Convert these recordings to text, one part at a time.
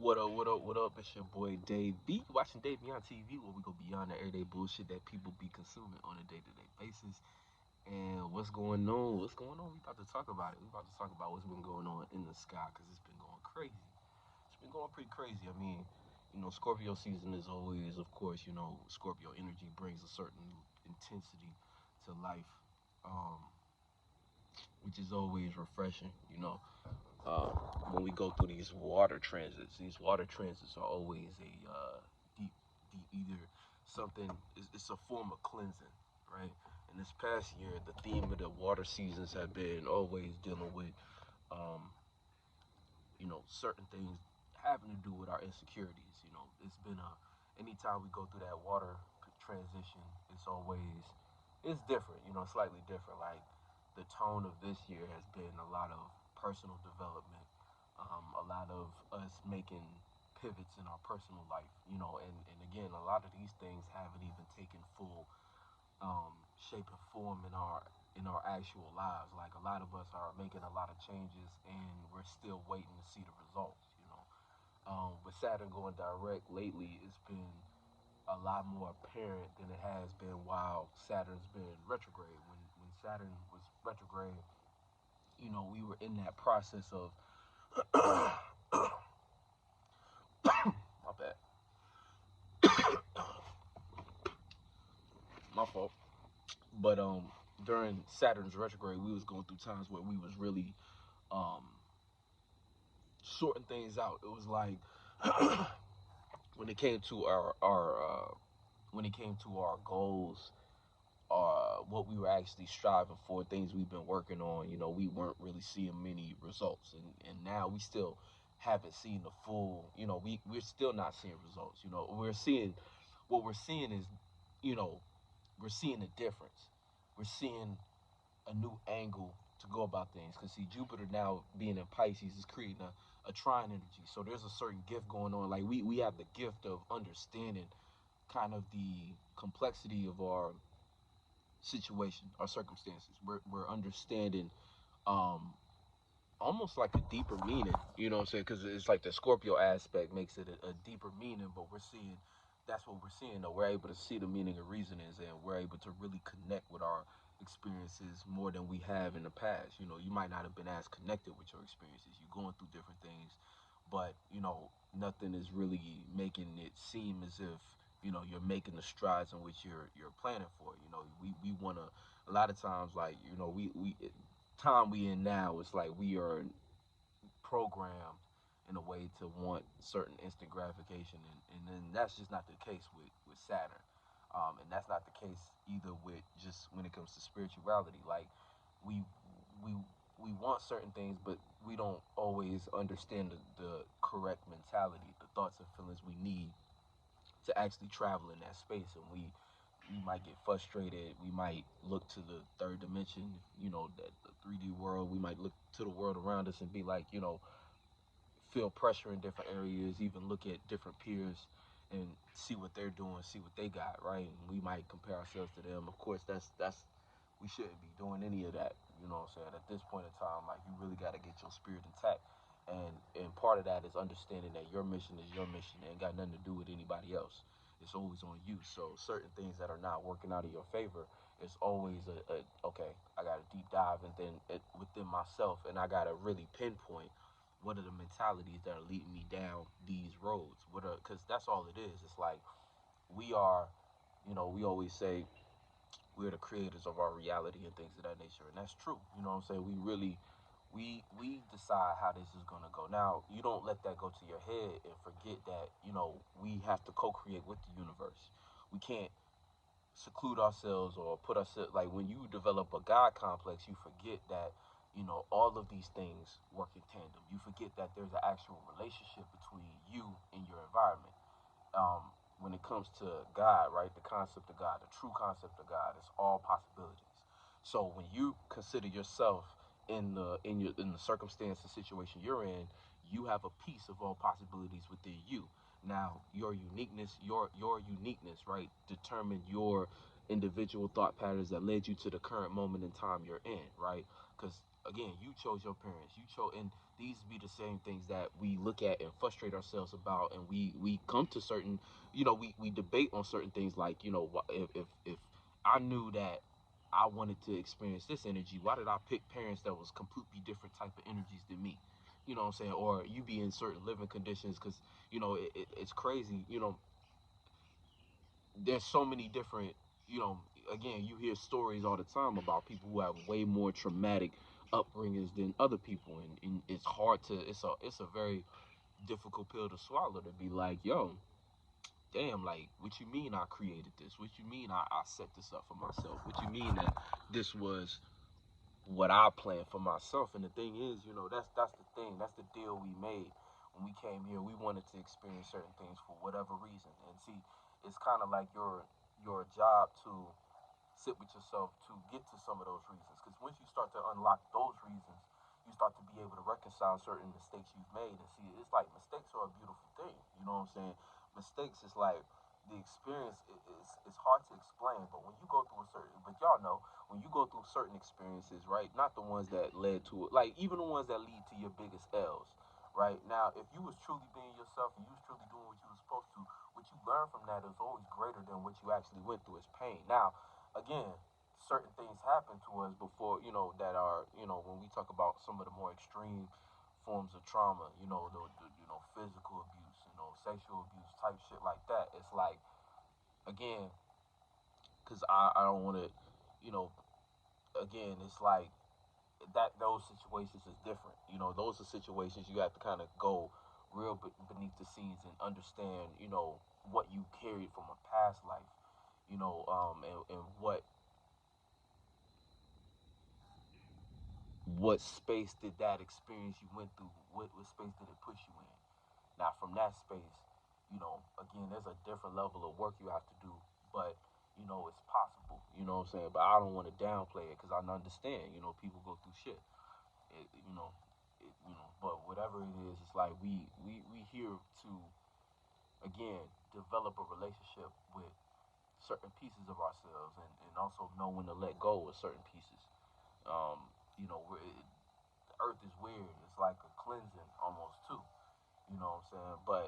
What up, what up, what up? It's your boy Dave B. Watching Dave Beyond TV, where we go beyond the everyday bullshit that people be consuming on a day-to-day basis. And what's going on? What's going on? We about to talk about it. We about to talk about what's been going on in the sky because it's been going crazy. It's been going pretty crazy. I mean, Scorpio season is always, of course, Scorpio energy brings a certain intensity to life, um, which is always refreshing. Uh, when we go through these water transits are always a deep, deep, either something, it's a form of cleansing, right? And this past year, the theme of the water seasons have been always dealing with, um, certain things having to do with our insecurities. It's been anytime we go through that water transition, it's different, slightly different. Like the tone of this year has been a lot of personal development, a lot of us making pivots in our personal life, and again, a lot of these things haven't even taken full shape and form in our actual lives. Like a lot of us are making a lot of changes, and we're still waiting to see the results. With Saturn going direct lately, it's been a lot more apparent than it has been while Saturn's been retrograde. When Saturn was retrograde, we were in that process of my bad, my fault. But during Saturn's retrograde, we was going through times where we was really um sorting things out. It was like when it came to our when it came to our goals, what we were actually striving for, things we've been working on, we weren't really seeing many results, and now we still haven't seen the full. We're still not seeing results. What we're seeing is, you know, we're seeing a difference. We're seeing a new angle to go about things. Because see, Jupiter now being in Pisces is creating a trine energy. So there's a certain gift going on. Like we have the gift of understanding kind of the complexity of our situation, our circumstances. We're understanding um almost like a deeper meaning, you know what I'm saying? Because it's like the Scorpio aspect makes it a deeper meaning, but we're seeing that's what we're seeing though. We're able to see the meaning of reasonings, and we're able to really connect with our experiences more than we have in the past. You might not have been as connected with your experiences. You're going through different things, but nothing is really making it seem as if you're making the strides in which you're planning for. We want to, a lot of times, like, we time we in now, it's like we are programmed in a way to want certain instant gratification, and then that's just not the case with Saturn, and that's not the case either with just when it comes to spirituality. Like we we we want certain things, but we don't always understand the correct mentality, the thoughts and feelings we need to actually travel in that space, and we might get frustrated. We might look to the third dimension, that the 3D world. We might look to the world around us and be like, feel pressure in different areas, even look at different peers and see what they're doing, see what they got, right? And we might compare ourselves to them. Of course, that's we shouldn't be doing any of that. You know what I'm saying? At this point in time, like you really got to get your spirit intact, and part of that is understanding that your mission is your mission. It ain't got nothing to do with anybody else. It's always on you. So certain things that are not working out in your favor, it's always okay. I got to deep dive and then within myself, and I got to really pinpoint what are the mentalities that are leading me down these roads. Because that's all it is. It's like we are, we always say we're the creators of our reality and things of that nature, and that's true. You know what I'm saying? We really, we decide how this is gonna go. Now, you don't let that go to your head and forget that we have to co-create with the universe. We can't seclude ourselves or put ourselves, like when you develop a God complex, you forget that all of these things work in tandem. You forget that there's an actual relationship between you and your environment. When it comes to God, right, the concept of God, the true concept of God is all possibilities. So when you consider yourself in the circumstance and situation you're in, you have a piece of all possibilities within you. Now, your uniqueness, right, determine your individual thought patterns that led you to the current moment in time you're in, right? Because again, you chose your parents. You chose, and these be the same things that we look at and frustrate ourselves about, and we come to certain, we debate on certain things like, if I knew that I wanted to experience this energy, why did I pick parents that was completely different type of energies than me? You know what I'm saying? Or you be in certain living conditions because it's crazy. There's so many different, you know, again, you hear stories all the time about people who have way more traumatic upbringings than other people, and it's hard to, it's a very difficult pill to swallow to be like, yo, damn, like, what you mean I created this? What you mean I set this up for myself? What you mean that this was what I planned for myself? And the thing is, that's the thing. That's the deal we made when we came here. We wanted to experience certain things for whatever reason. And see, it's kind of like your job to sit with yourself to get to some of those reasons. Because once you start to unlock those reasons, you start to be able to reconcile certain mistakes you've made. And see, it's like mistakes are a beautiful thing. You know what I'm saying? Mistakes is like the experience is hard to explain, but when you go through a certain, but y'all know, when you go through certain experiences, right? Not the ones that led to it, like even the ones that lead to your biggest L's, right? Now, if you was truly being yourself and you was truly doing what you were supposed to, what you learn from that is always greater than what you actually went through as pain. Now, again, certain things happen to us before, that are, when we talk about some of the more extreme forms of trauma, the physical abuse, sexual abuse type shit like that. It's like, again, because I don't want to, you know, again, it's like that those situations is different. Those are situations you have to kind of go real beneath the scenes and understand, what you carried from a past life, and what space did that experience you went through, what space did it push you in. Now, from that space, again, there's a different level of work you have to do, but it's possible. You know what I'm saying? But I don't want to downplay it because I understand. People go through shit. It, you know, But whatever it is, it's like we here to, again, develop a relationship with certain pieces of ourselves, and also know when to let go of certain pieces. Um, the earth is weird. It's like a cleansing almost too. You know what I'm saying? But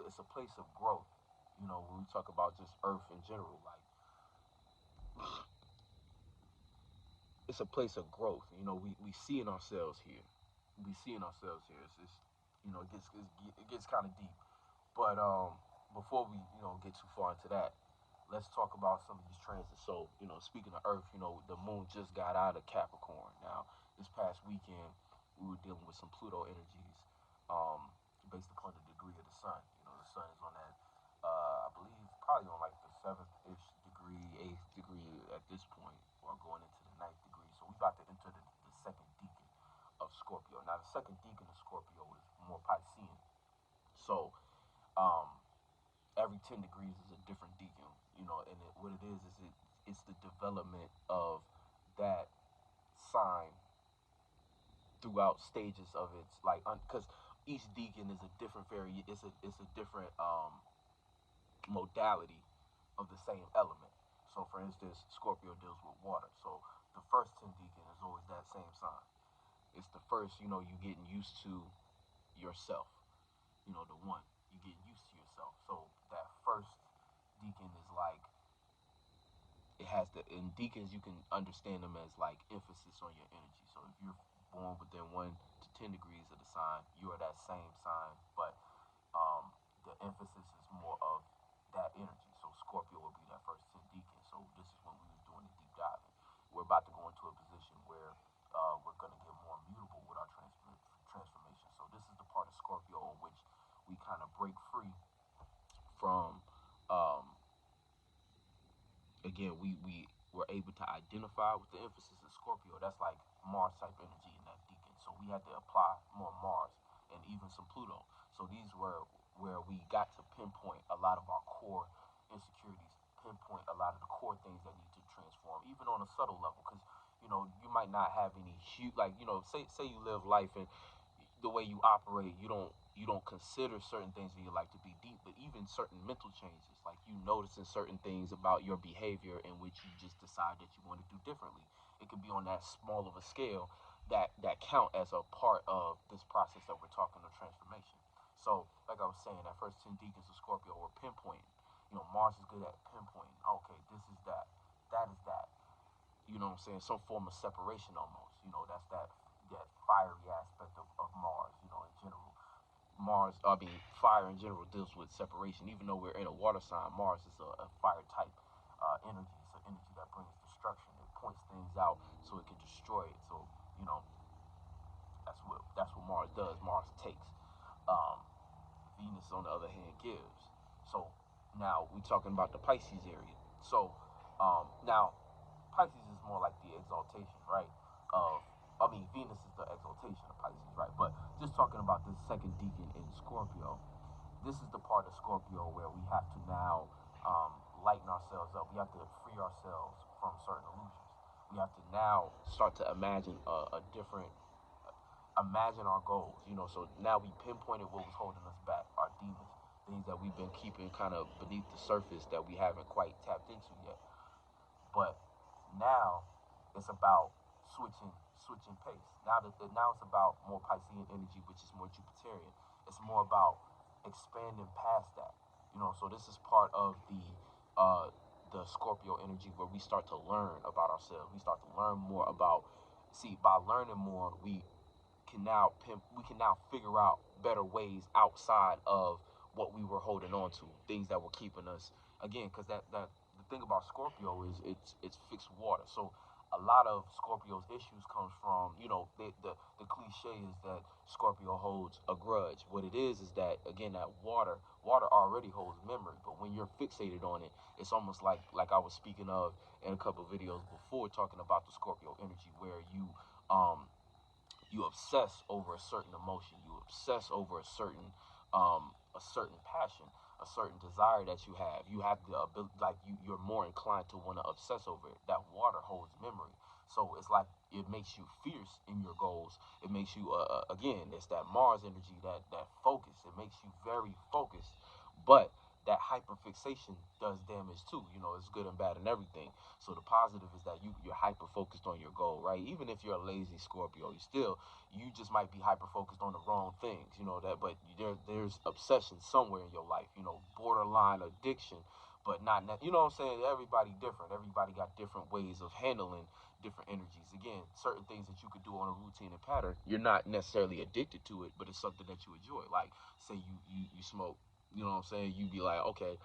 it's a place of growth. When we talk about just earth in general, like, it's a place of growth. We see in ourselves here. We see in ourselves here. It gets kind of deep. But before we get too far into that, let's talk about some of these transits. So speaking of Earth, the moon just got out of Capricorn. Now this past weekend we were dealing with some Pluto energies, um, based upon the degree of the sun. The sun is on that, I believe, probably on like the seventh-ish degree, eighth degree at this point, or going into the ninth degree. So we about to enter the second decan of Scorpio. Now the second decan of Scorpio is more Piscean. So um, every 10 degrees is a different decan, and what it is it's the development of that sign throughout stages of its, like, because each decan is a different it's a different modality of the same element. So for instance, Scorpio deals with water. So the first 10 decan is always that same sign. It's the first, you getting used to yourself. The one, you getting used to yourself. So that first decan is like, it has the, in decans you can understand them as like emphasis on your energy. So if you're born within 1 to 10 degrees of the sign, you are that same sign, but the emphasis is more of that energy. So Scorpio will be that first 10 decan. So this is when we was doing the deep diving. We're about to go into a position where we're going to get more mutable with our transformation. So this is the part of Scorpio in which we kind of break free from, um, again, we were able to identify with the emphasis of Scorpio. That's like Mars type energy in that decan. So we had to apply more Mars and even some Pluto. So these were where we got to pinpoint a lot of our core insecurities, pinpoint a lot of the core things that need to transform, even on a subtle level. Because you might not have any huge, like, say you live life and the way you operate, you don't consider certain things in your life to be deep, but even certain mental changes, like you noticing certain things about your behavior in which you just decide that you want to do differently. It could be on that small of a scale, that count as a part of this process that we're talking of transformation. So, like I was saying, that first 10 deacons of Scorpio were pinpointing. Mars is good at pinpointing. Okay, this is that. That is that. What I'm saying? Some form of separation almost. That's that fiery aspect of Mars, in general. Mars, I mean, fire in general deals with separation. Even though we're in a water sign, Mars is a fire type energy. It's an energy that brings destruction. It points things out so it can destroy it. So, you know, that's what Mars does. Mars takes. Um, Venus, on the other hand, gives. So now we're talking about the Pisces area. So now Pisces is more like the exaltation, right? Of Venus is the exaltation of Pisces, right? But just talking about this second deacon in Scorpio, this is the part of Scorpio where we have to now lighten ourselves up. We have to free ourselves from certain illusions. We have to now start to imagine a different, imagine our goals. So now we pinpointed what was holding us back, our demons, things that we've been keeping kind of beneath the surface that we haven't quite tapped into yet. But now it's about switching pace. Now it's about more Piscean energy, which is more Jupiterian. It's more about expanding past that. So this is part of the Scorpio energy where we start to learn about ourselves. We start to learn more about. See, by learning more, we can now figure out better ways outside of what we were holding on to, things that were keeping us, again, because that the thing about Scorpio is it's fixed water. So a lot of Scorpio's issues comes from, the cliche is that Scorpio holds a grudge. What it is that, again, that water already holds memory, but when you're fixated on it, it's almost like I was speaking of in a couple of videos before, talking about the Scorpio energy, where um you obsess over a certain emotion, you obsess over a certain passion, a certain desire that you have the ability, like you're more inclined to want to obsess over it. That water holds memory, so it's like it makes you fierce in your goals. It makes you again, it's that Mars energy, that focus. It makes you very focused, but that hyperfixation does damage too. It's good and bad and everything. So the positive is that you're hyper focused on your goal, right? Even if you're a lazy Scorpio, you just might be hyper focused on the wrong things, that. But there's obsession somewhere in your life, borderline addiction, but not, what I'm saying. Everybody different. Everybody got different ways of handling different energies. Again, certain things that you could do on a routine and pattern, you're not necessarily addicted to it, but it's something that you enjoy. Like, say you smoke, what I'm saying. You be like, okay,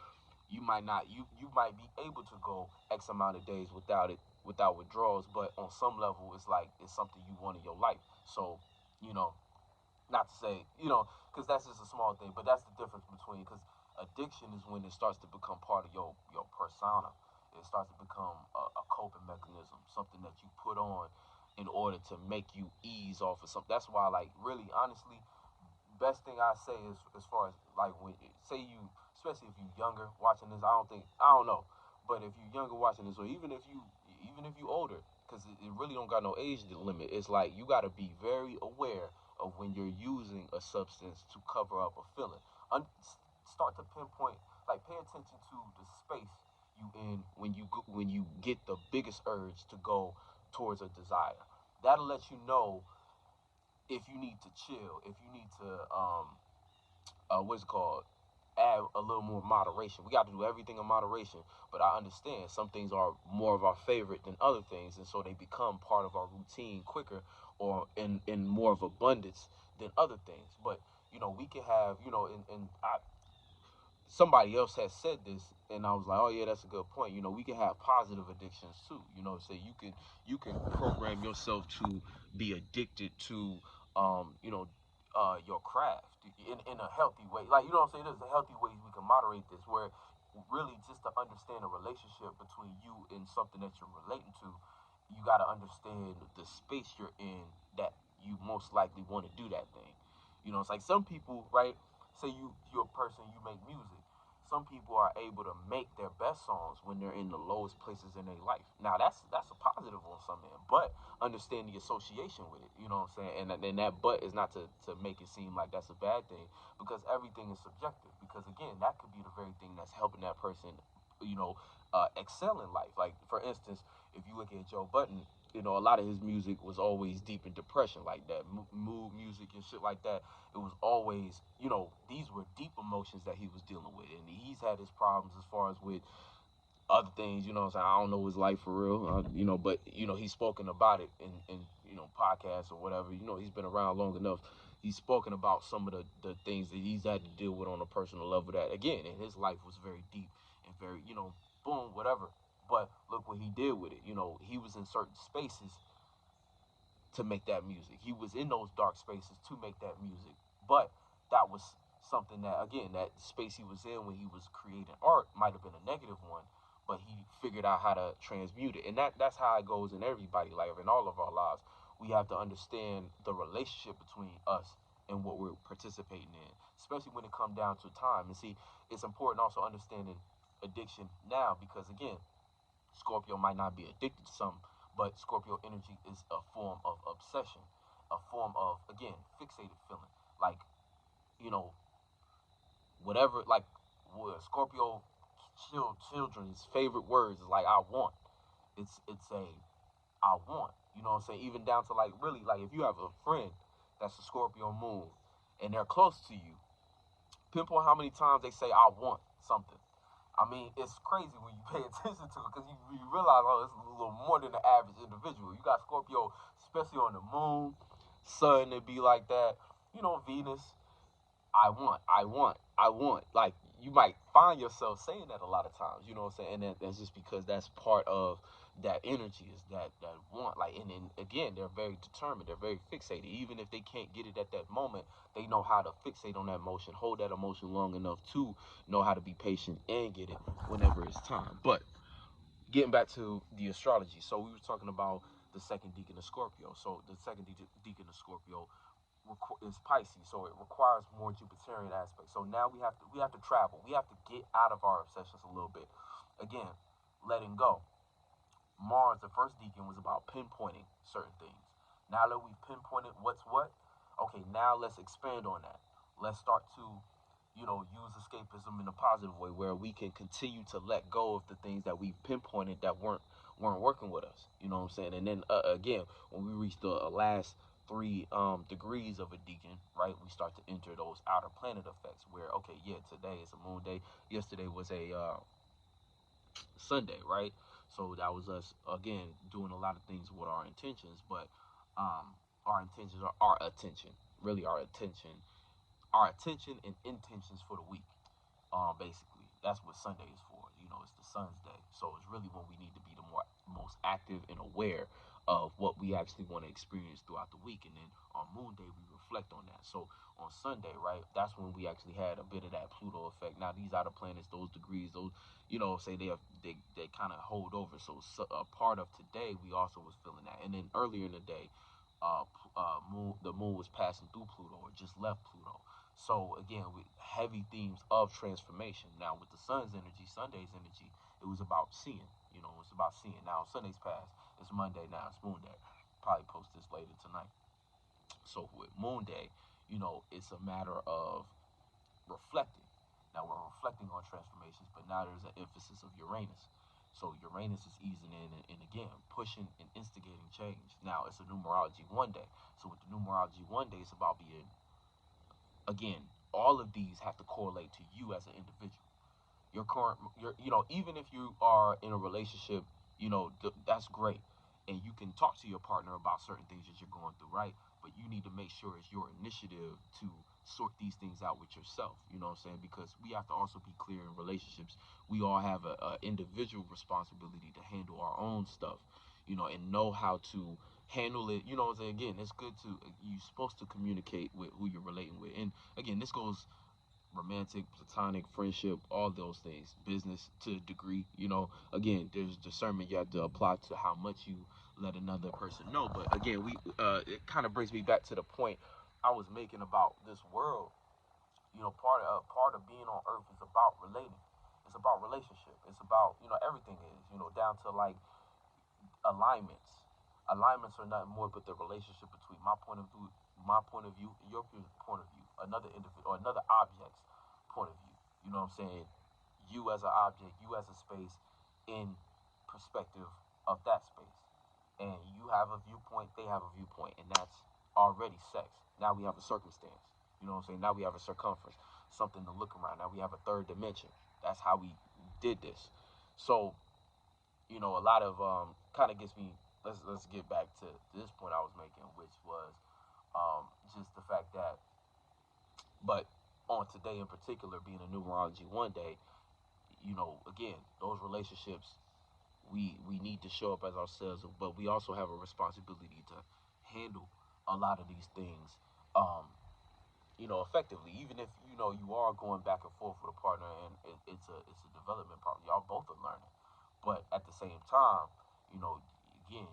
you might not, you might be able to go X amount of days without withdrawals, but on some level it's like it's something you want in your life. So, you know not to say, because that's just a small thing, but that's the difference between, because addiction is when it starts to become part of your persona. It starts to become a coping mechanism, something that you put on in order to make you ease off of something. That's why, like, really, honestly, best thing I say is, as far as, like, when, say you, especially if you're younger watching this, I don't know, but if you're younger watching this, or even if you older, because it really don't got no age limit. It's like you got to be very aware of when you're using a substance to cover up a feeling. Start to pinpoint, like, pay attention to the space you in when you get the biggest urge to go towards a desire. That'll let you know if you need to chill, if you need to what's it called, add a little more moderation. We got to do everything in moderation, but I understand some things are more of our favorite than other things, and so they become part of our routine quicker, or in more of abundance than other things. But we can have, and somebody else has said this, and I was like, oh yeah, that's a good point. We can have positive addictions too. Say you can program yourself to be addicted to, your craft in a healthy way. Like, what I'm saying, there's a healthy ways we can moderate this, where really just to understand a relationship between you and something that you're relating to, you got to understand the space you're in that you most likely want to do that thing. It's like some people, right? Say you're a person, you make music. Some people are able to make their best songs when they're in the lowest places in their life. Now that's a positive on some end, but understand the association with it. You know what I'm saying? And that but is not to make it seem like that's a bad thing, because everything is subjective. Because again, that could be the very thing that's helping that person, excel in life. Like, for instance, if you look at Joe Button, you know, a lot of his music was always deep in depression, like that mood music and shit like that. It was always, you know, these were deep emotions that he was dealing with, and he's had his problems as far as with other things. You know what I'm saying? I don't know his life for real, you know, but you know, he's spoken about it in you know, podcasts or whatever. You know, he's been around long enough. He's spoken about some of the things that he's had to deal with on a personal level that, again, in his life was very deep and very, you know, boom, whatever. But look what he did with it. You know, he was in certain spaces to make that music. He was in those dark spaces to make that music. But that was something that, again, that space he was in when he was creating art might have been a negative one, but he figured out how to transmute it. And that's how it goes in everybody's life, in all of our lives. We have to understand the relationship between us and what we're participating in, especially when it comes down to time. And see, it's important also understanding addiction now because, again, Scorpio might not be addicted to something, but Scorpio energy is a form of obsession, a form of, again, fixated feeling. Like, you know, whatever, like, Scorpio children's favorite words is like, I want. It's a, I want. You know what I'm saying? Even down to, like, really, like, if you have a friend that's a Scorpio moon and they're close to you, pinpoint how many times they say, I want something. I mean, it's crazy when you pay attention to it because you realize, oh, it's a little more than the average individual. You got Scorpio, especially on the moon, Sun, it be like that. You know, Venus, I want, I want, I want. Like, you might find yourself saying that a lot of times, you know what I'm saying? And that's just because that's part of that energy is that want. Like, and again, they're very determined, they're very fixated. Even if they can't get it at that moment, they know how to fixate on that emotion, hold that emotion long enough to know how to be patient and get it whenever it's time. But getting back to the astrology, so we were talking about the second deacon of Scorpio. So the second deacon of Scorpio is Pisces, so it requires more Jupiterian aspects. So now we have to travel. We have to get out of our obsessions a little bit. Again, letting go. Mars, the first deacon, was about pinpointing certain things. Now that we've pinpointed what's what, okay, now let's expand on that. Let's start to, you know, use escapism in a positive way where we can continue to let go of the things that we pinpointed that weren't working with us. You know what I'm saying? And then again, when we reach the last three degrees of a deacon, right, we start to enter those outer planet effects where, okay, yeah, today is a moon day. Yesterday was a Sunday, right? So that was us again doing a lot of things with our intentions, but our intentions are our attention, really our attention and intentions for the week. Basically, that's what Sunday is for. You know, it's the sun's day, so it's really when we need to be the most active and aware of what we actually want to experience throughout the week. And then on Moon Day, we reflect on that. So on Sunday, right, that's when we actually had a bit of that Pluto effect. Now these outer planets, those degrees, those, you know, say they kind of hold over. So a part of today, we also was feeling that. And then earlier in the day, the moon was passing through Pluto or just left Pluto. So again, with heavy themes of transformation. Now with the sun's energy, Sunday's energy, it was about seeing. You know, it's about seeing. Now Sunday's past. It's Monday now. It's Moon Day. Probably post this later tonight. So with Moon Day, you know, it's a matter of reflecting. Now we're reflecting on transformations, but now there's an emphasis of Uranus. So Uranus is easing in and again pushing and instigating change. Now it's a numerology 1 day. So with the numerology 1 day, it's about being, again, all of these have to correlate to you as an individual. Your current, you know, even if you are in a relationship, you know, that's great, and you can talk to your partner about certain things that you're going through, right? But you need to make sure it's your initiative to sort these things out with yourself. You know what I'm saying? Because we have to also be clear in relationships. We all have a individual responsibility to handle our own stuff, you know, and know how to handle it. You know what I'm saying? Again, it's good to, you're supposed to communicate with who you're relating with. And again, this goes romantic, platonic, friendship, all those things, business to a degree. You know, again, there's discernment you have to apply to how much you let another person know. But again, it kind of brings me back to the point I was making about this world. You know, part of being on Earth is about relating. It's about relationship. It's about, you know, everything is, you know, down to like alignments. Alignments are nothing more but the relationship between my point of view, and your point of view, another individual or another object's point of view. You know what I'm saying? You as an object, you as a space, in perspective of that space. and you have a viewpoint, they have a viewpoint, and that's already sex. Now we have a circumstance. You know what I'm saying? Now we have a circumference, something to look around. Now we have a third dimension. That's how we did this. So, a lot of kind of gets me. Let's get back to this point I was making, which was just the fact that, but on today in particular, being a numerology one day, again, those relationships, we need to show up as ourselves, but we also have a responsibility to handle a lot of these things, um, effectively. Even if you are going back and forth with a partner, and it's a development partner, y'all both are learning. But at the same time, you know, again,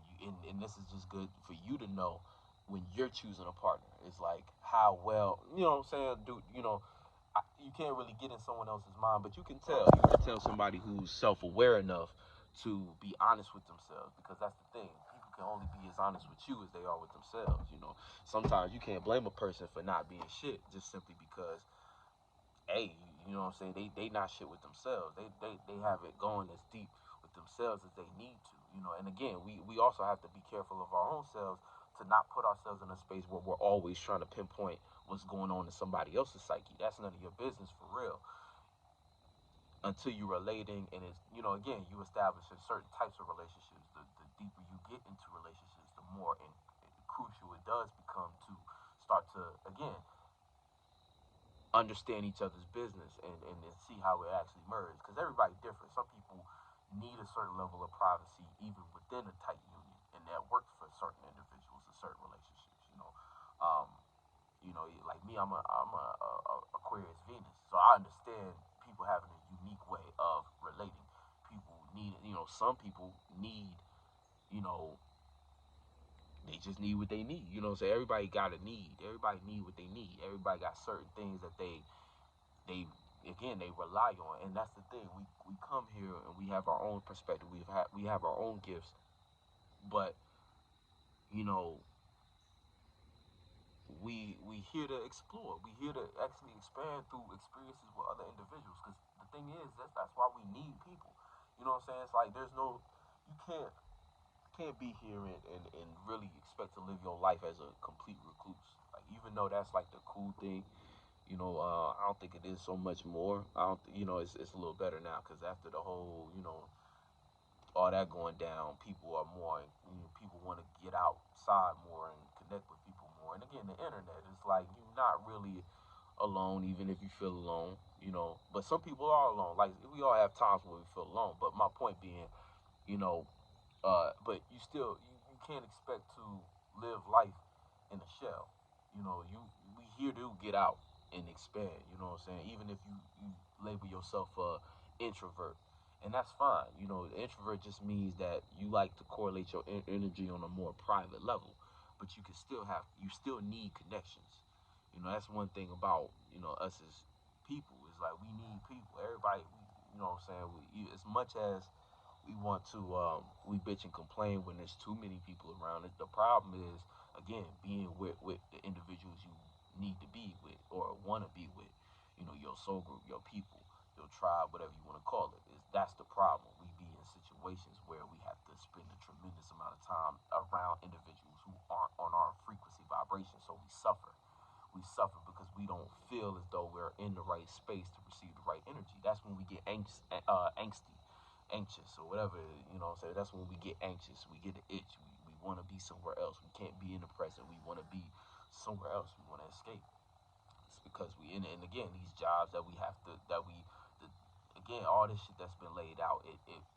and this is just good for you to know when you're choosing a partner. It's like how well, what I'm saying, dude. You can't really get in someone else's mind, but you can tell. You can tell somebody who's self-aware enough to be honest with themselves, because that's the thing. People can only be as honest with you as they are with themselves. Sometimes you can't blame a person for not being shit just simply because, hey, you know what I'm saying? They not shit with themselves. They have it going as deep with themselves as they need to. And again, we also have to be careful of our own selves to not put ourselves in a space where we're always trying to pinpoint what's going on in somebody else's psyche. That's none of your business for real, until you're relating, and it's, again, you establish in certain types of relationships. The deeper you get into relationships, the more crucial it does become to start to, again, understand each other's business, and see how it actually merges. Because everybody's different. Some people need a certain level of privacy even within a tight union, and that works for certain individuals in certain relationships. Um, like me, I'm a Aquarius Venus, so I understand people having a unique way of relating. People need, some people need, you know, they just need what they need. So everybody got a need. Everybody need what they need. Everybody got certain things that they again they rely on, and that's the thing. We come here and we have our own perspective. We have our own gifts, but you know we here to explore. We here to actually expand through experiences with other individuals. Because the thing is, that's why we need people. You know what I'm saying? It's like there's no, you can't be here and really expect to live your life as a complete recluse. Like, even though that's like the cool thing, I don't think it is so much more. I don't, it's a little better now, because after the whole, all that going down, people are more, people want to get outside more and connect with people more. And again, the internet is like, you're not really alone, even if you feel alone. But some people are alone. Like, we all have times where we feel alone. But my point being, you know, but you still, you can't expect to live life in a shell. We here to get out and expand. You know what I'm saying? Even if you label yourself a introvert, and that's fine. The introvert just means that you like to correlate your energy on a more private level, but you still need connections. That's one thing about us as people, is like we need people. Everybody, what I'm saying. As much as we want to, we bitch and complain when there's too many people around. The problem is, again, being with the individuals you need to be with or want to be with. Your soul group, your people, your tribe, whatever you want to call it. That's the problem. We be in situations where we have to spend a tremendous amount of time around individuals who aren't on our frequency vibration, so we suffer. We suffer because we don't feel as though we're in the right space to receive the right energy. That's when we get angsty, anxious, or whatever. What I'm saying? That's when we get anxious. We get an itch. We want to be somewhere else. We can't be in the present. We want to be somewhere else. We want to escape. It's because we in it. And again, these jobs that we have to, again, all this shit that's been laid out,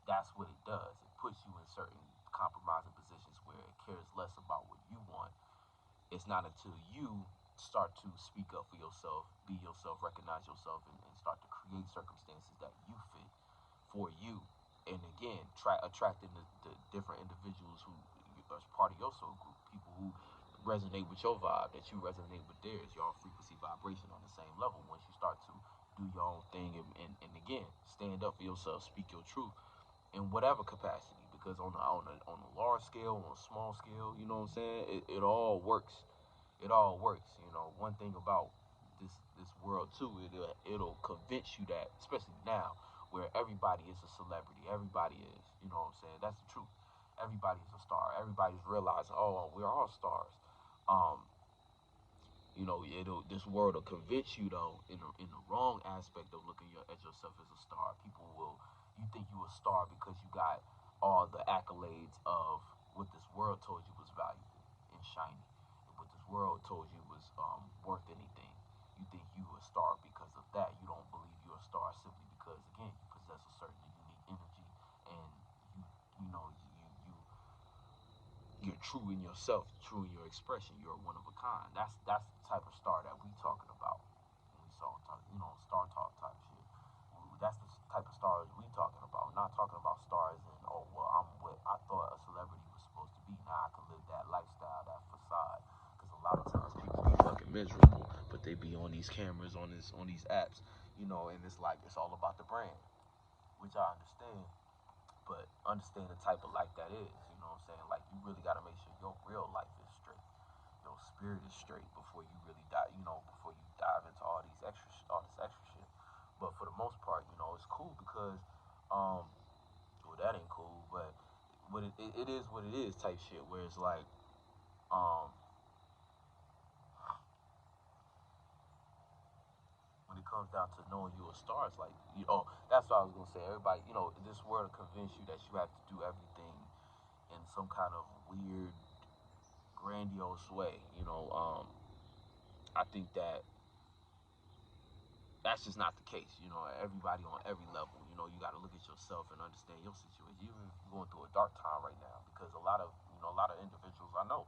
that's what it does. It puts you in certain compromising positions where it cares less about what you want. It's not until you start to speak up for yourself, be yourself, recognize yourself, and start to create circumstances that you fit for you. And again, attracting the different individuals who are part of your soul group, people who resonate with your vibe, that you resonate with theirs, your frequency vibration on the same level. Once you start to do your own thing, and again, stand up for yourself, speak your truth in whatever capacity, because on a large scale, on a small scale, you know what I'm saying, it all works. It all works. One thing about this world too, it'll convince you that, especially now, where everybody is a celebrity. Everybody is. You know what I'm saying? That's the truth. Everybody's a star. Everybody's realizing, oh, we're all stars. Um, this world will convince you though in the wrong aspect of looking at yourself as a star. People will you think you a star because you got all the accolades of what this world told you was valuable and shiny, and what this world told you was worth anything. You think you a star because of that. You don't believe you're a star simply because again you possess a certain unique energy and you you know you're true in yourself, true in your expression. You're one of a kind. That's the type of star that we talking about when we saw talk, star talk type shit. That's the type of stars we talking about. We're not talking about stars and oh well, I'm what I thought a celebrity was supposed to be. Now I can live that lifestyle, that facade. Because a lot of times people be fucking miserable, but they be on these cameras, on these apps, and it's like it's all about the brand, which I understand, but understand the type of life that is. You know what I'm saying? Like you really got to make sure your real life is straight, your spirit is straight before you really dive. Before you dive into all this extra shit. But for the most part, it's cool because, well, that ain't cool, but it is what it is type shit. Where it's like, um, when it comes down to knowing you a star, it's like, that's what I was gonna say. Everybody, this world will convince you that you have to do everything in some kind of weird, grandiose way. I think that that's just not the case. Everybody on every level. You got to look at yourself and understand your situation. Even if you're going through a dark time right now, because a lot of individuals I know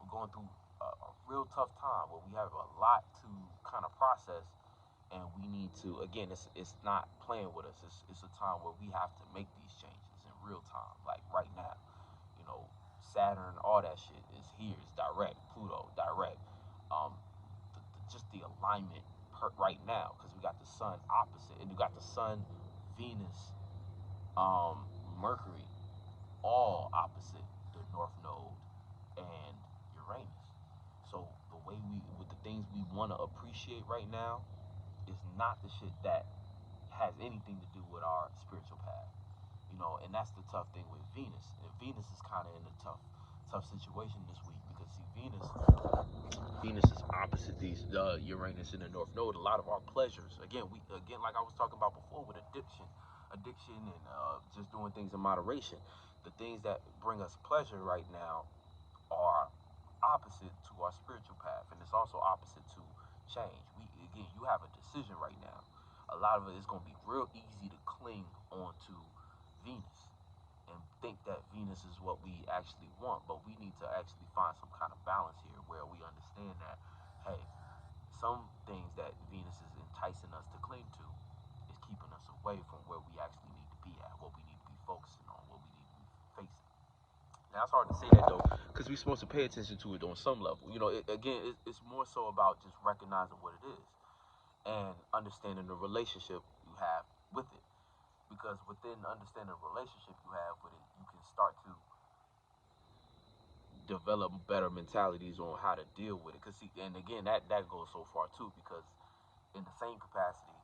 we're going through a real tough time where we have a lot to kind of process, and we need to. Again, it's not playing with us. It's a time where we have to make these changes in real time, like right now. You know, Saturn, all that shit is here. It's direct. Pluto, direct. Um, just the alignment right now, because we got the sun opposite, and you got the sun, Venus, um, Mercury, all opposite the North Node and Uranus. So the way with the things we want to appreciate right now is not the shit that has anything to do with our spiritual path. And that's the tough thing with Venus. And Venus is kind of in a tough situation this week because see, Venus is opposite these Uranus in the North Node. A lot of our pleasures, again, like I was talking about before, with addiction, and just doing things in moderation. The things that bring us pleasure right now are opposite to our spiritual path, and it's also opposite to change. You have a decision right now. A lot of it is going to be real easy to cling onto Venus and think that Venus is what we actually want, but we need to actually find some kind of balance here where we understand that, hey, some things that Venus is enticing us to cling to is keeping us away from where we actually need to be at, what we need to be focusing on, what we need to be facing. Now, it's hard to say that though, because we're supposed to pay attention to it on some level. It's more so about just recognizing what it is and understanding the relationship you have with it. Because within understanding the relationship you have with it, you can start to develop better mentalities on how to deal with it. Cause see, and again, that goes so far too, because in the same capacity,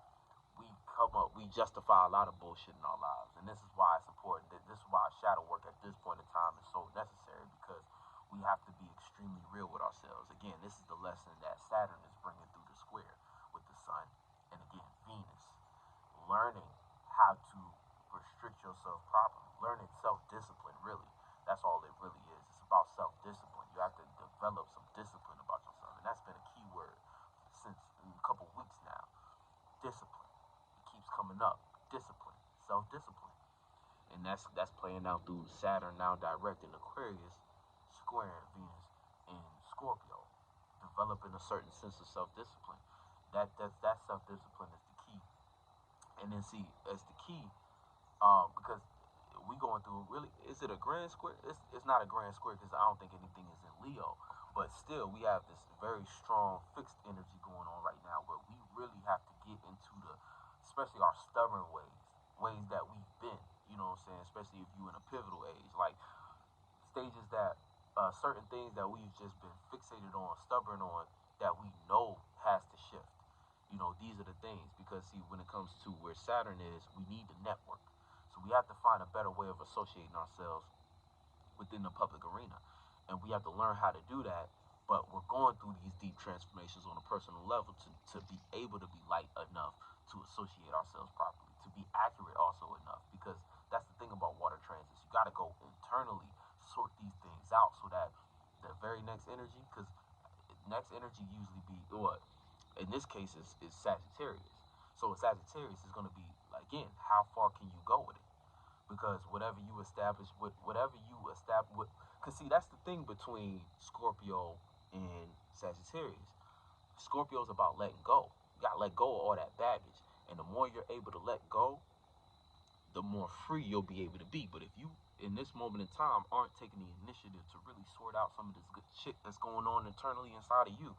we justify a lot of bullshit in our lives, and this is why it's important. This is why shadow work at this point in time is so necessary because we have to be extremely real with ourselves. Again, this is the lesson that Saturn is bringing through the square with the Sun, and again Venus, learning how to restrict yourself properly, learning self-discipline. Really, that's all it really is. It's about self-discipline. You have to develop some discipline about yourself, and that's been a key word since a couple weeks now. Discipline. It keeps coming up. Discipline. Self-discipline. And that's playing out through Saturn now direct in Aquarius, squaring Venus in Scorpio, developing a certain sense of self-discipline. That self-discipline is the key. And then see, as the key, because we going through really, is it a grand square? It's not a grand square because I don't think anything is in Leo, but still we have this very strong fixed energy going on right now where we really have to get into especially our stubborn ways that we've been, you know what I'm saying, especially if you're in a pivotal age, like stages that certain things that we've just been fixated on, stubborn on, that we know has to shift. These are the things because see, when it comes to where Saturn is, we need to network. So we have to find a better way of associating ourselves within the public arena. And we have to learn how to do that. But we're going through these deep transformations on a personal level to be able to be light enough to associate ourselves properly, to be accurate also enough. Because that's the thing about water transits. You got to go internally, sort these things out so that the very next energy, because next energy usually be what? In this case, is Sagittarius. So Sagittarius is going to be, again, how far can you go with it? Because whatever you establish, because see, that's the thing between Scorpio and Sagittarius. Scorpio's about letting go. You gotta let go of all that baggage, and the more you're able to let go, the more free you'll be able to be. But if you, in this moment in time, aren't taking the initiative to really sort out some of this good shit that's going on internally inside of you,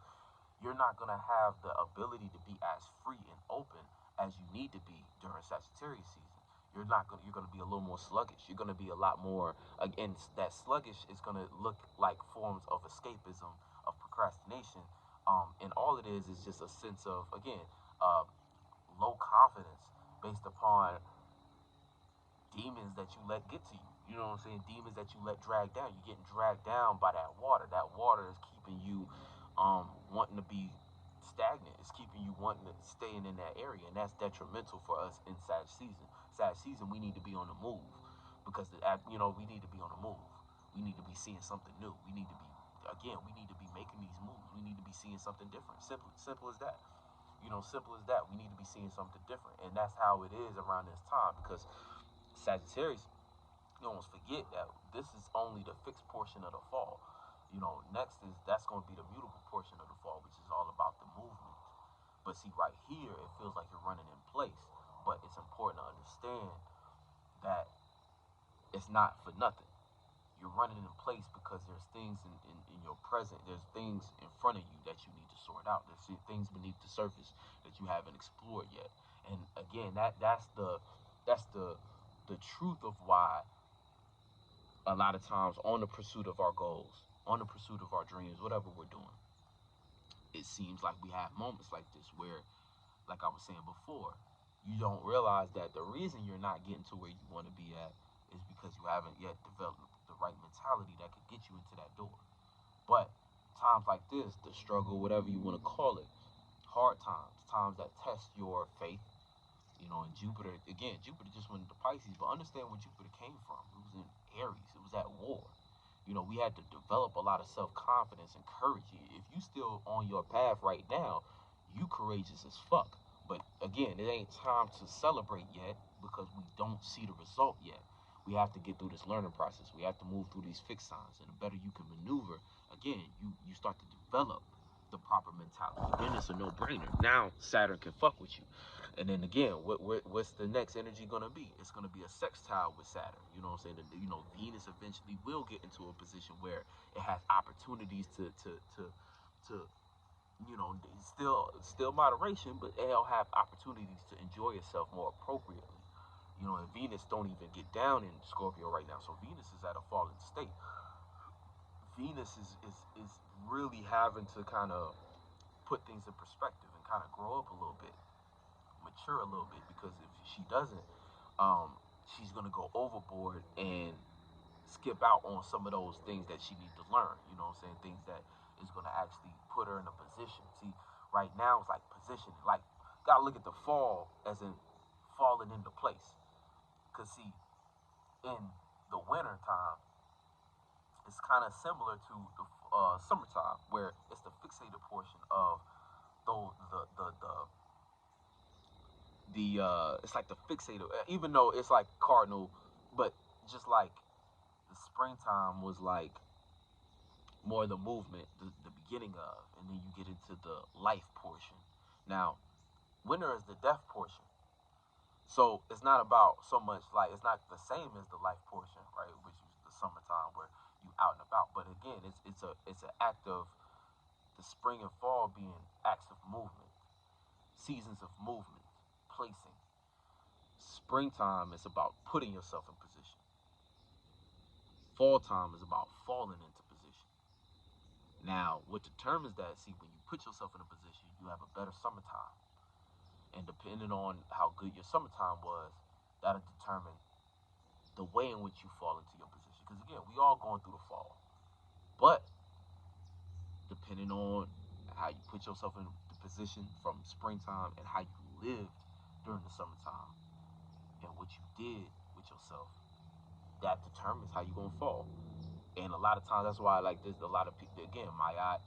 you're not gonna have the ability to be as free and open as you need to be during Sagittarius season. You're gonna be a little more sluggish. You're gonna be a lot more, again, that sluggish is gonna look like forms of escapism, of procrastination. And all it is just a sense of, again, uh, low confidence based upon demons that you let get to you. You know what I'm saying? Demons that you let drag down. You're getting dragged down by that water. That water is keeping you wanting to be stagnant. It's keeping you wanting to staying in that area, and that's detrimental for us in Sag season. Sag season, we need to be on the move because we need to be on the move. We need to be seeing something new. We need to be, again, we need to be making these moves. We need to be seeing something different. Simple as that. Simple as that. We need to be seeing something different, and that's how it is around this time because Sagittarius, you almost forget that this is only the fixed portion of the fall. Next that's going to be the mutable portion of the fall, which is all about the movement. But see, right here, it feels like you're running in place. But it's important to understand that it's not for nothing. You're running in place because there's things in your present, there's things in front of you that you need to sort out. There's things beneath the surface that you haven't explored yet. And again, that's the truth of why a lot of times on the pursuit of our goals, on the pursuit of our dreams, whatever we're doing, it seems like we have moments like this where, like I was saying before, you don't realize that the reason you're not getting to where you want to be at is because you haven't yet developed the right mentality that could get you into that door. But times like this, the struggle, whatever you want to call it, hard times, times that test your faith, and Jupiter, again, Jupiter just went into Pisces, but understand where Jupiter came from. It was in Aries. It was at war. We had to develop a lot of self-confidence and courage. If you still on your path right now, you courageous as fuck. But again, it ain't time to celebrate yet because we don't see the result yet. We have to get through this learning process. We have to move through these fixed signs. And the better you can maneuver, again, you start to develop the proper mentality. Then it's a no-brainer. Now Saturn can fuck with you. And then again, what's the next energy gonna be? It's gonna be a sextile with Saturn. You know what I'm saying? Venus eventually will get into a position where it has opportunities to still moderation, but it'll have opportunities to enjoy itself more appropriately. And Venus don't even get down in Scorpio right now, so Venus is at a fallen state. Venus is really having to kind of put things in perspective and kind of grow up a little bit, mature a little bit, because if she doesn't, she's gonna go overboard and skip out on some of those things that she needs to learn. You know what I'm saying? Things that is gonna actually put her in a position. See, right now it's like positioning. Like, gotta look at the fall as in falling into place. Cause see, in the winter time, it's kind of similar to the summertime, where it's the fixated portion of it's like the fixated, even though it's like cardinal, but just like the springtime was like more the movement, the beginning of, and then you get into the life portion. Now, winter is the death portion. So it's not about so much, like, it's not the same as the life portion, right? Which is the summertime where you out and about. But again, it's an act of the spring and fall being acts of movement, seasons of movement, placing. Springtime is about putting yourself in position. Fall time is about falling into position. Now, what determines that, see, when you put yourself in a position, you have a better summertime. And depending on how good your summertime was, that'll determine the way in which you fall into your position. Because again, we all going through the fall. But depending on how you put yourself in the position from springtime and how you lived during the summertime and what you did with yourself, that determines how you gonna fall. And a lot of times that's why like there's a lot of people again, Mayat,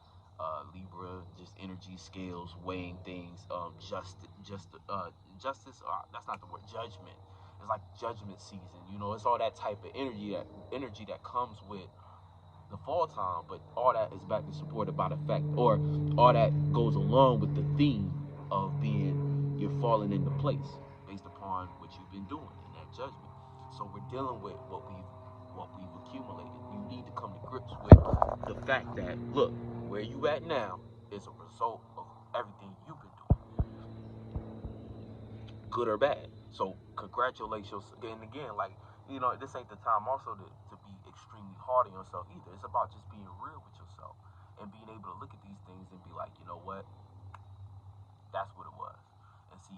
Libra, just energy scales, weighing things, justice. That's not the word. Judgment. It's like judgment season. You know, it's all that type of energy that comes with the fall time, but all that is back and supported by the fact, or all that goes along with the theme of being you're falling into place based upon what you've been doing in that judgment. So we're dealing with what we've accumulated. You need to come to grips with the fact that look, where you at now is a result of everything you've been doing, good or bad. So congratulations again and again. Like this ain't the time also to be extremely hard on yourself either. It's about just being real with yourself and being able to look at these things and be like, you know what, that's what it was. And see,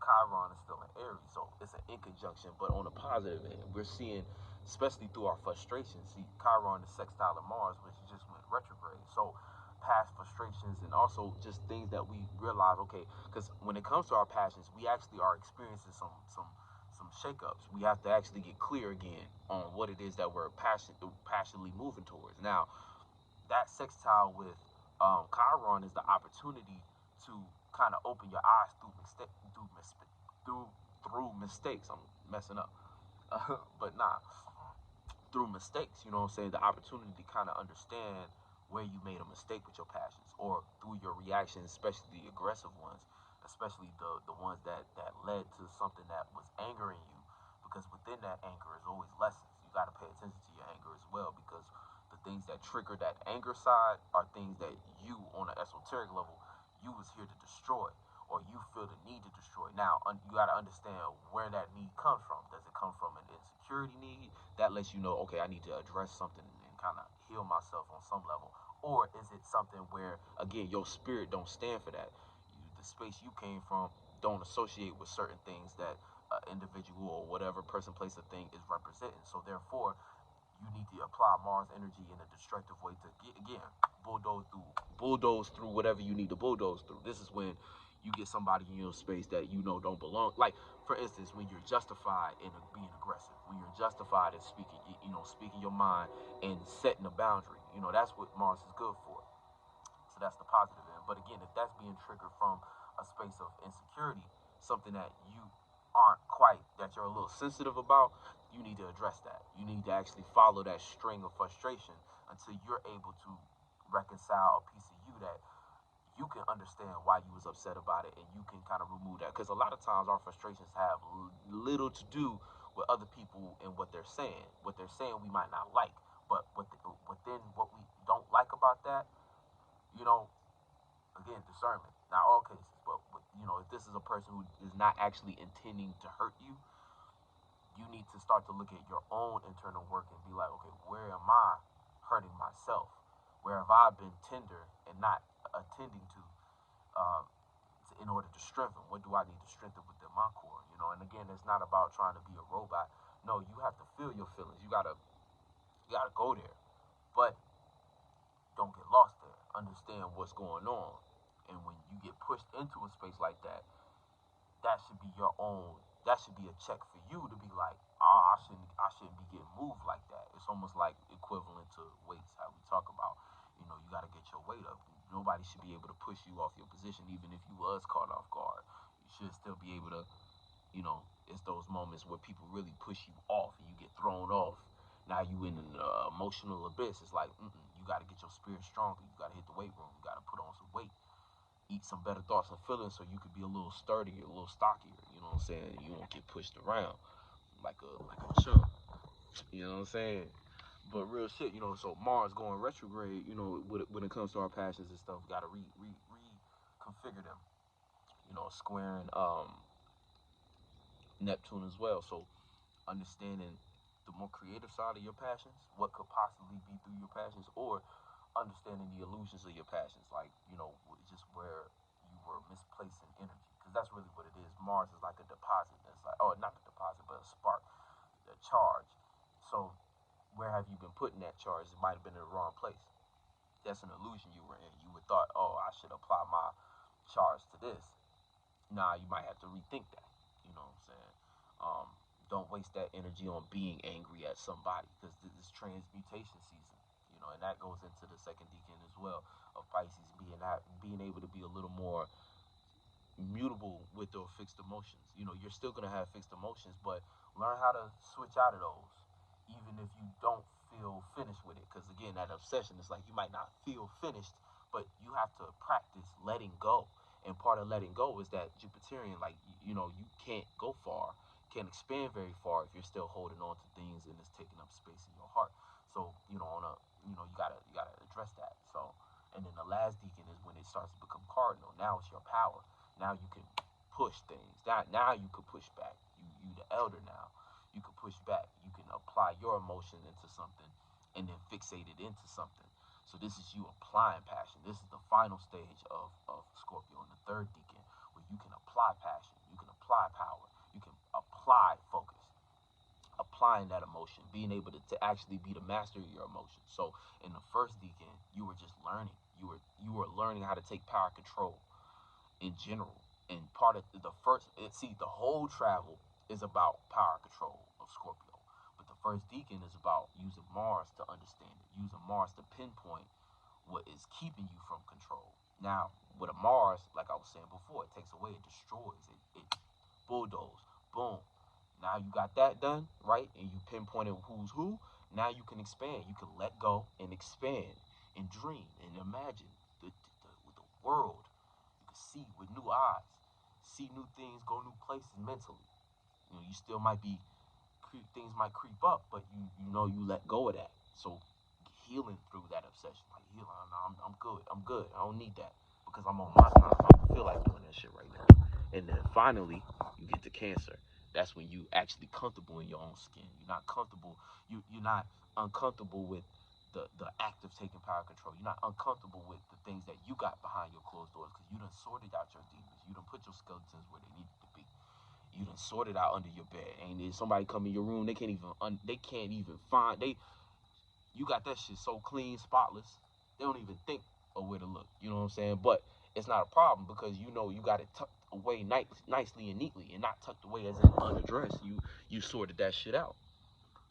Chiron is still in Aries, so it's an in conjunction. But on the positive end, we're seeing, especially through our frustrations, see, Chiron is sextile to Mars, which just went retrograde. So past frustrations and also just things that we realize, okay, because when it comes to our passions, we actually are experiencing some shakeups. We have to actually get clear again on what it is that we're passionately moving towards. Now, that sextile with Chiron is the opportunity to kind of open your eyes through mistakes. I'm messing up, but nah, through mistakes. You know what I'm saying? The opportunity to kind of understand where you made a mistake with your passions, or through your reactions, especially the aggressive ones, especially the ones that led to something that was angering you. Because within that anger is always lessons. You got to pay attention to your anger as well, because the things that trigger that anger side are things that you, on an esoteric level, you was here to destroy, or you feel the need to destroy. Now, you got to understand where that need comes from. Does it come from an insecurity need that lets you know, okay, I need to address something and kind of heal myself on some level, or is it something where again your spirit don't stand for that? The space you came from don't associate with certain things that individual or whatever person, place, or thing is representing. So therefore, you need to apply Mars energy in a destructive way to get again bulldoze through whatever you need to bulldoze through. This is when you get somebody in your space that you know don't belong. Like for instance, when you're justified in being aggressive, when you're justified in speaking your mind and setting a boundary. That's what Mars is good for. So that's the positive end. But again, if that's being triggered from a space of insecurity, something that you aren't quite, that you're a little sensitive about, you need to address that. You need to actually follow that string of frustration until you're able to reconcile a piece of you that you can understand why you was upset about it, and you can kind of remove that. Because a lot of times our frustrations have little to do with other people and what they're saying. What they're saying we might not like, but within what we don't like about that, you know, again, discernment. Not all cases, but if this is a person who is not actually intending to hurt you, you need to start to look at your own internal work and be like, okay, where am I hurting myself? Where have I been tender and not attending um, in order to strengthen? What do I need to strengthen within my core? And again, it's not about trying to be a robot. No, you have to feel your feelings. You gotta go there, but don't get lost there. Understand what's going on, and when you get pushed into a space like that, that should be your own. That should be a check for you to be like, I shouldn't be getting moved like that. It's almost like equivalent to weights, how we talk about. You got to get your weight up. Nobody should be able to push you off your position, even if you was caught off guard. You should still be able to. It's those moments where people really push you off and you get thrown off. Now you in an emotional abyss. It's like, you got to get your spirit stronger. You got to hit the weight room. You got to put on some weight, eat some better thoughts and feelings so you could be a little sturdier, a little stockier. You know what I'm saying? You won't get pushed around like a chump. You know what I'm saying? But real shit, so Mars going retrograde, when it comes to our passions and stuff, we gotta reconfigure them. Squaring Neptune as well. So understanding the more creative side of your passions, what could possibly be through your passions, or understanding the illusions of your passions, like just where you were misplacing energy, because that's really what it is. Mars is like a deposit. It's like, oh, not the deposit, but a spark, a charge. So where have you been putting that charge? It might have been in the wrong place. That's an illusion you were in. You would thought, oh, I should apply my charge to this. Nah, you might have to rethink that. You know what I'm saying? Um, don't waste that energy on being angry at somebody because this is transmutation season. You know, and that goes into the second deacon as well of Pisces being able to be a little more mutable with their fixed emotions. You know, you're still gonna have fixed emotions, but learn how to switch out of those, even if you don't feel finished with it. Because again, that obsession is like you might not feel finished, but you have to practice letting go. And part of letting go is that Jupiterian, like you know, you can't go far, can't expand very far if you're still holding on to things and it's taking up space in your heart. So you know, on a you gotta address that. So and then the last deacon is when it starts to become cardinal. Now it's your power. Now you can push things. Now you can push back. You the elder now. You can push back. You can apply your emotion into something and then fixate it into something. So this is you applying passion. This is the final stage of Scorpio in the third deacon where you can apply passion. You can apply power. You can apply focus. Applying that emotion, being able to actually be the master of your emotions. So in the first deacon, you were just learning. You were learning how to take power control in general. And part of the first, see, the whole travel is about power control of Scorpio. But the first deacon is about using Mars to understand it, using Mars to pinpoint what is keeping you from control. Now, with a Mars, like I was saying before, it takes away, it destroys, it bulldoze, boom. Now you got that done, right? And you pinpointed who's who. Now you can expand. You can let go and expand and dream and imagine the world. You can see with new eyes, see new things, go new places mentally. You know, you still might be things might creep up, but you know you let go of that. So healing through that obsession, like healing. I'm good. I'm good. I don't need that because I'm on my time. I don't feel like doing that shit right now. And then finally, you get to Cancer. That's when you actually comfortable in your own skin. You're not comfortable. You're not uncomfortable with the act of taking power control. You're not uncomfortable with the things that you got behind your closed doors because you done sorted out your demons. You done put your skeletons where they needed to be. You done sorted out under your bed. And if somebody come in your room, they can't even find they. You got that shit so clean, spotless. They don't even think of where to look. You know what I'm saying? But it's not a problem because you know you got it tucked away nicely and neatly, and not tucked away as in underdressed. You sorted that shit out.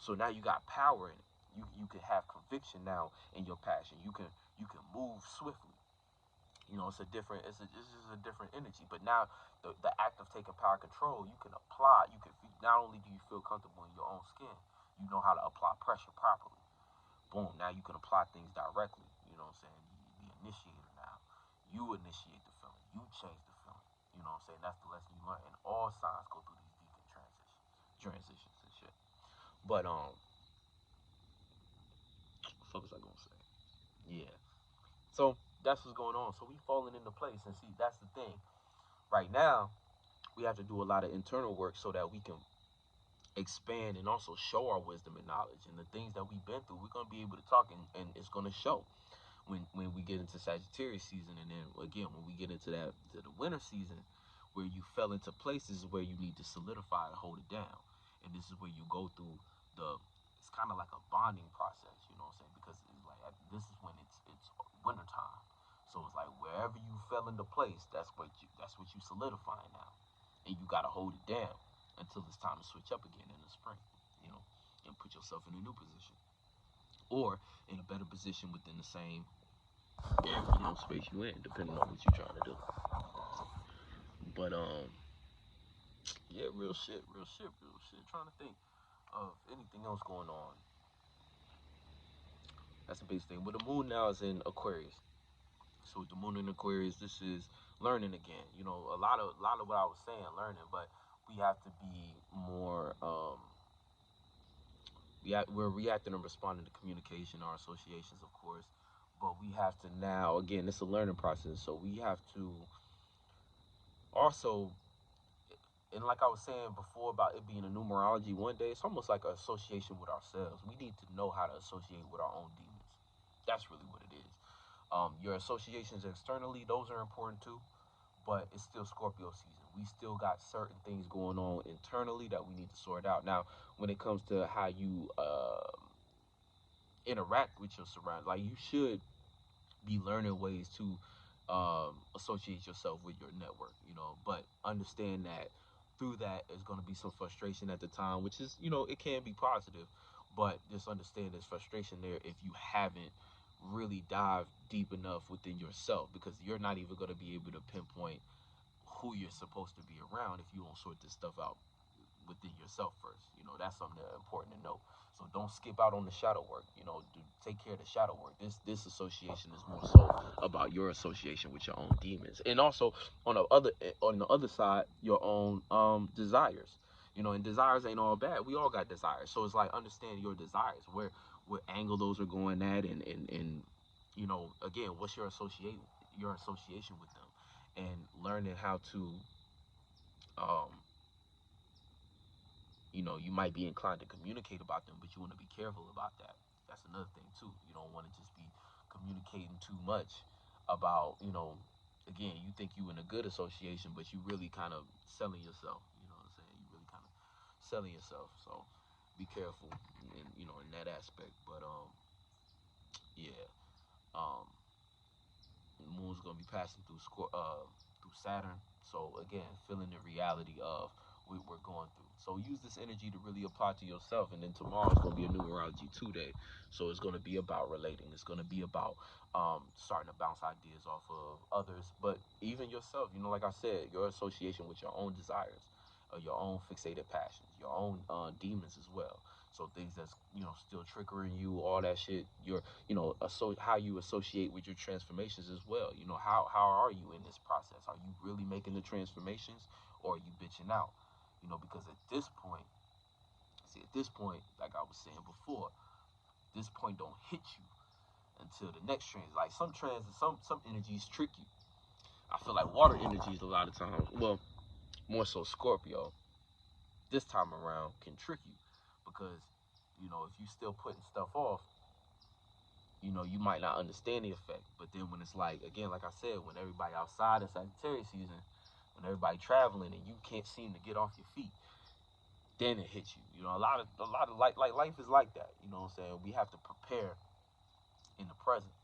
So now you got power in it. You can have conviction now in your passion. You can move swiftly. You know, it's just a different energy. But now the act of taking power control, you can apply. You can not only do you feel comfortable in your own skin, you know how to apply pressure properly. Boom. Now you can apply things directly. You know what I'm saying? The initiator now. You initiate the feeling. You change the feeling. You know what I'm saying? That's the lesson you learn. And all signs go through these deacon transitions and shit. But what was I gonna say? Yeah. So that's what's going on. So we falling into place, and see, that's the thing. Right now, we have to do a lot of internal work so that we can expand and also show our wisdom and knowledge and the things that we've been through. We're gonna be able to talk, and it's gonna show when we get into Sagittarius season, and then again when we get into that to the winter season, where you fell into places where you need to solidify and hold it down, and this is where you go through the. It's kind of like a bonding process, you know what I'm saying? Because it's like this is when it's winter time, so it's like wherever you fell into place, that's what you solidifying now, and you gotta hold it down until it's time to switch up again in the spring, you know, and put yourself in a new position or in a better position within the same space you in, depending on what you're trying to do. But yeah, real shit, real shit, real shit. Trying to think of anything else going on. That's a big thing. But the moon now is in Aquarius. So with the moon in Aquarius, this is learning again. You know, a lot of what I was saying, learning, but we have to be more we're reacting and responding to communication, our associations, of course, but we have to now, again, it's a learning process, so we have to also, and like I was saying before about it being a numerology one day, it's almost like an association with ourselves. We need to know how to associate with our own demons. That's really what it is. Your associations externally, those are important too, but it's still Scorpio season. We still got certain things going on internally that we need to sort out. Now, when it comes to how you interact with your surroundings. Like you should be learning ways to associate yourself with your network, but understand that through that is going to be some frustration at the time, which is, it can be positive, but just understand there's frustration there if you haven't really dived deep enough within yourself, because you're not even going to be able to pinpoint who you're supposed to be around if you don't sort this stuff out within yourself first. That's something that's important to know. So don't skip out on the shadow work. Take care of the shadow work. This association is more so about your association with your own demons, and also on the other side, your own desires. And desires ain't all bad. We all got desires. So it's like understand your desires, where what angle those are going at, and again, what's your association with them, and learning how to um you might be inclined to communicate about them, but you want to be careful about that. That's another thing too. You don't want to just be communicating too much about, again, you think you in a good association, but you really kind of selling yourself. You know what I'm saying? You really kind of selling yourself. So be careful in that aspect. But yeah, um, the moon's gonna be passing through Saturn. So again, feeling the reality of what we're going through. So use this energy to really apply to yourself. And then tomorrow is gonna be a numerology 2 day. So it's gonna be about relating. It's gonna be about starting to bounce ideas off of others, but even yourself. Like I said, your association with your own desires, your own fixated passions, your own demons as well. So things that's still triggering you, all that shit. How you associate with your transformations as well. How are you in this process? Are you really making the transformations, or are you bitching out? Because at this point, like I was saying before, this point don't hit you until the next trans. Like some energies trick you. I feel like water energies a lot of times. Well, more so Scorpio this time around can trick you, because if you still putting stuff off, you might not understand the effect. But then when it's like, again, like I said, when everybody outside in Sagittarius season, when everybody traveling and you can't seem to get off your feet, then it hits you. A lot of like life is like that. You know what I'm saying? We have to prepare in the present.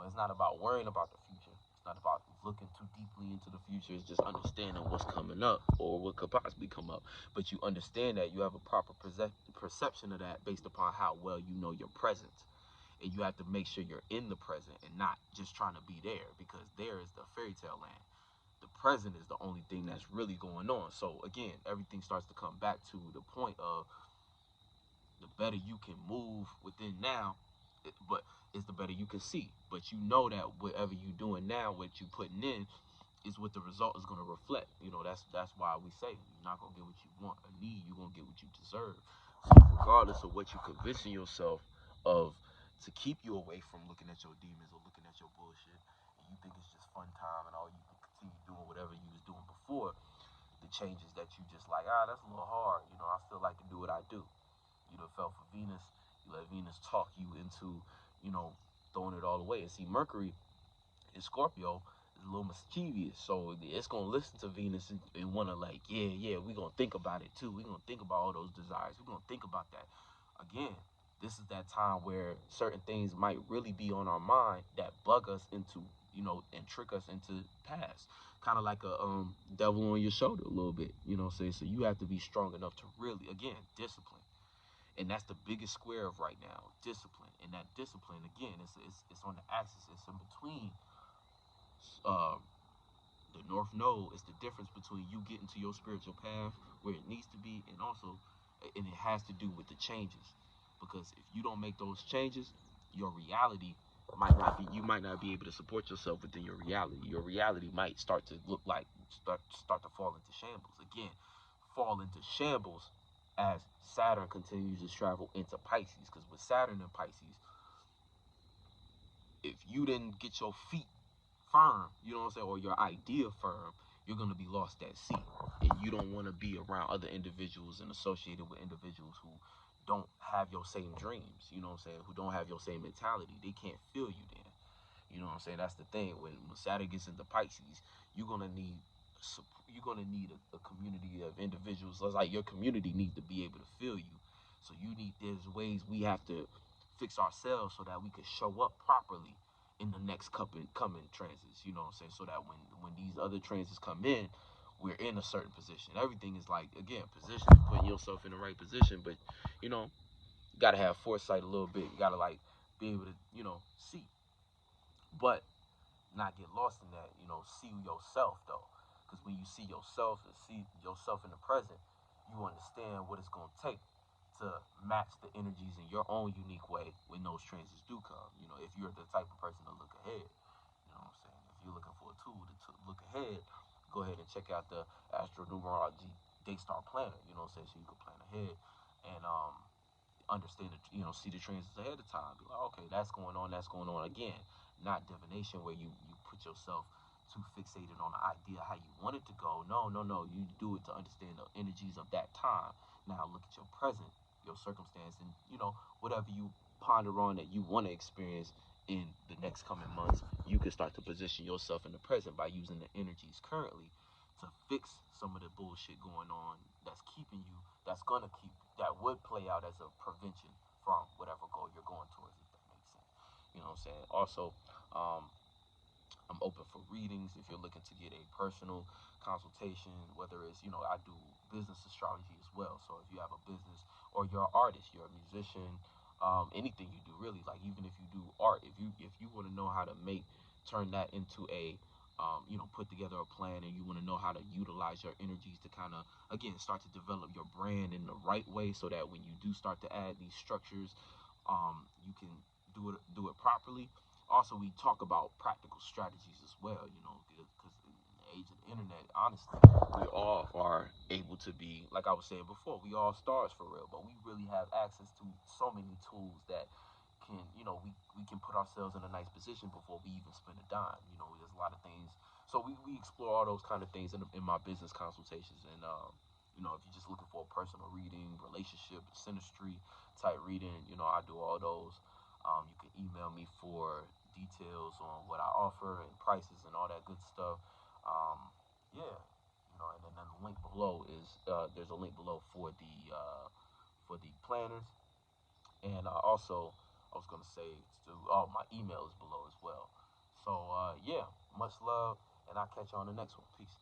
It's not about worrying about the future. It's not about looking too deeply into the future. It's just understanding what's coming up or what could possibly come up. But you understand that you have a proper perception of that based upon how well you know your present. And you have to make sure you're in the present and not just trying to be there, because there is the fairy tale land. The present is the only thing that's really going on. So again, everything starts to come back to the point of the better you can move within now, but it's the better you can see. But you know that whatever you're doing now, what you're putting in, is what the result is going to reflect. That's why we say you're not going to get what you want or need. You're going to get what you deserve. So regardless of what you're convincing yourself of to keep you away from looking at your demons or looking at your bullshit, and you think it's just fun time and all you can continue doing whatever you was doing before, the changes that you just like, that's a little hard. I still like to do what I do. You know, fell for Venus. You let Venus talk you into, you know, throwing it all away. And see, Mercury in Scorpio is a little mischievous, so it's gonna listen to Venus and wanna like, yeah, we gonna think about it too. We gonna think about all those desires. We gonna think about that. Again, this is that time where certain things might really be on our mind that bug us into, and trick us into past. Kind of like a devil on your shoulder a little bit, what I'm saying? So you have to be strong enough to really, again, discipline. And that's the biggest square of right now, discipline. And that discipline, again, it's on the axis. It's in between uh, the North Node. Is the difference between you getting to your spiritual path where it needs to be, and it has to do with the changes. Because if you don't make those changes, your reality might not be. You might not be able to support yourself within your reality. Your reality might start to look like start to fall into shambles again. Fall into shambles as Saturn continues to travel into Pisces. Because with Saturn and Pisces, if you didn't get your feet firm, you know what I'm saying, or your idea firm, you're gonna be lost at sea. And you don't want to be around other individuals and associated with individuals who don't have your same dreams, you know what I'm saying, who don't have your same mentality. They can't feel you then. You know what I'm saying? That's the thing. When Saturn gets into Pisces, you're gonna need a community of individuals. It's like your community needs to be able to feel you. So there's ways we have to fix ourselves so that we could show up properly in the next coming transits. You know what I'm saying? So that when these other transits come in, we're in a certain position. Everything is like, again, positioning, putting yourself in the right position. But you know, you gotta have foresight a little bit. You gotta like be able to see, but not get lost in that. See yourself though, because when you see yourself and see yourself in the present, you understand what it's gonna take to match the energies in your own unique way when those transits do come. If you're the type of person to look ahead, you know what I'm saying? If you're looking for a tool to look ahead, go ahead and check out the Astro Numerology Daystar Planner, you know what I'm saying? So you can plan ahead and understand it, see the transits ahead of time. Be like, okay, that's going on, that's going on. Again, not divination where you put yourself too fixated on the idea how you want it to go. No, no, no. You do it to understand the energies of that time. Now look at your present, your circumstance, and whatever you ponder on that you want to experience in the next coming months, you can start to position yourself in the present by using the energies currently to fix some of the bullshit going on that's keeping you, that's gonna keep, that would play out as a prevention from whatever goal you're going towards, if that makes sense. You know what I'm saying? Also, um, I'm open for readings if you're looking to get a personal consultation, whether it's, I do business astrology as well. So if you have a business or you're an artist, you're a musician, anything you do really, like even if you do art, if you want to know how to turn that into a put together a plan, and you want to know how to utilize your energies to kind of, again, start to develop your brand in the right way so that when you do start to add these structures, you can do it properly. Also, we talk about practical strategies as well, because in the age of the internet, honestly, we all are able to be, like I was saying before, we all stars for real, but we really have access to so many tools that can, we can put ourselves in a nice position before we even spend a dime. There's a lot of things. So we explore all those kind of things in my business consultations. And, if you're just looking for a personal reading, relationship, synastry type reading, I do all those. You can email me for details on what I offer and prices and all that good stuff. Yeah, and then the link below is there's a link below for the planners, and also I was gonna say my email is below as well. So yeah, much love, and I'll catch you on the next one. Peace.